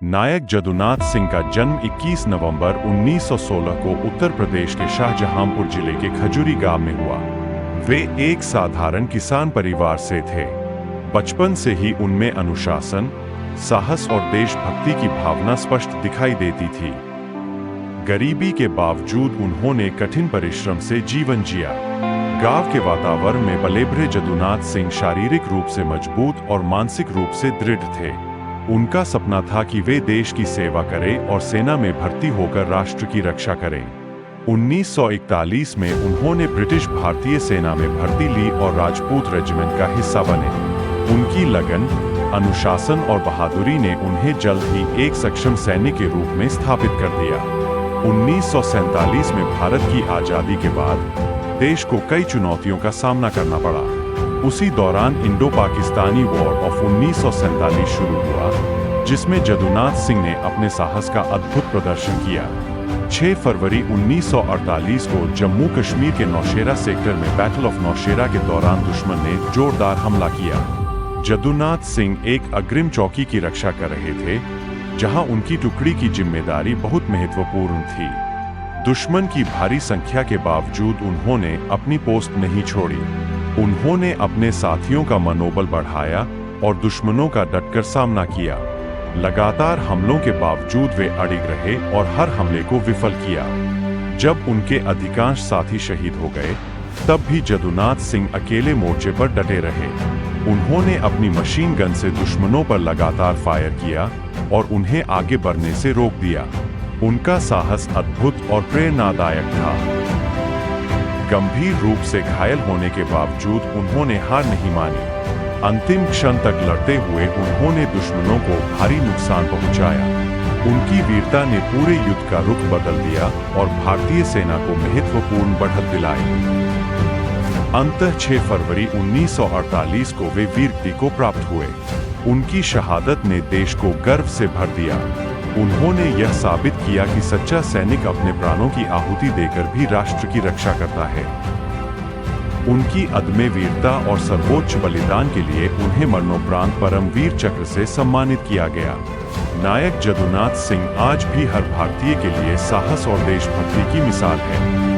नायक जदुनाथ सिंह का जन्म 21 नवंबर 1916 को उत्तर प्रदेश के शाहजहांपुर जिले के खजूरी गांव में हुआ। वे एक साधारण किसान परिवार से थे। बचपन से ही उनमें अनुशासन, साहस और देशभक्ति की भावना स्पष्ट दिखाई देती थी। गरीबी के बावजूद उन्होंने कठिन परिश्रम से जीवन जिया। गांव के वातावरण में पले-बढ़े जदुनाथ सिंह शारीरिक रूप से मजबूत और मानसिक रूप से दृढ़ थे। उनका सपना था कि वे देश की सेवा करें और सेना में भर्ती होकर राष्ट्र की रक्षा करें। 1941 में उन्होंने ब्रिटिश भारतीय सेना में भर्ती ली और राजपूत रेजिमेंट का हिस्सा बने। उनकी लगन, अनुशासन और बहादुरी ने उन्हें जल्द ही एक सक्षम सैनिक के रूप में स्थापित कर दिया। 1947 में भारत की आजादी के बाद देश को कई चुनौतियों का सामना करना पड़ा। उसी दौरान इंडो पाकिस्तानी वॉर ऑफ 1947 शुरू हुआ, जिसमें जदुनाथ सिंह ने अपने साहस का अद्भुत प्रदर्शन किया। 6 फरवरी 1948 को जम्मू कश्मीर के नौशेरा सेक्टर में बैटल ऑफ नौशेरा के दौरान दुश्मन ने जोरदार हमला किया। जदुनाथ सिंह एक अग्रिम चौकी की रक्षा कर रहे थे, जहां उनकी टुकड़ी की जिम्मेदारी बहुत महत्वपूर्ण थी। दुश्मन की भारी संख्या के बावजूद उन्होंने अपनी पोस्ट नहीं छोड़ी। उन्होंने अपने साथियों का मनोबल बढ़ाया और दुश्मनों का डटकर सामना किया। लगातार हमलों के बावजूद वे अडिग रहे और हर हमले को विफल किया। जब उनके अधिकांश साथी शहीद हो गए, तब भी जदुनाथ सिंह अकेले मोर्चे पर डटे रहे। उन्होंने अपनी मशीन गन से दुश्मनों पर लगातार फायर किया और उन्हें आगे बढ़ने से रोक दिया। उनका साहस अद्भुत और प्रेरणादायक था। गंभीर रूप से घायल होने के बावजूद उन्होंने हार नहीं मानी। अंतिम क्षण तक लड़ते हुए उन्होंने दुश्मनों को भारी नुकसान पहुंचाया। उनकी वीरता ने पूरे युद्ध का रुख बदल दिया और भारतीय सेना को महत्वपूर्ण बढ़त दिलाई। अंततः 6 फरवरी 1948 को वे वीरगति को प्राप्त हुए। उनकी शहादत ने देश को गर्व से भर दिया। उन्होंने यह साबित किया कि सच्चा सैनिक अपने प्राणों की आहुति देकर भी राष्ट्र की रक्षा करता है। उनकी अदम्य वीरता और सर्वोच्च बलिदान के लिए उन्हें मरणोपरांत परमवीर चक्र से सम्मानित किया गया। नायक जदुनाथ सिंह आज भी हर भारतीय के लिए साहस और देशभक्ति की मिसाल है।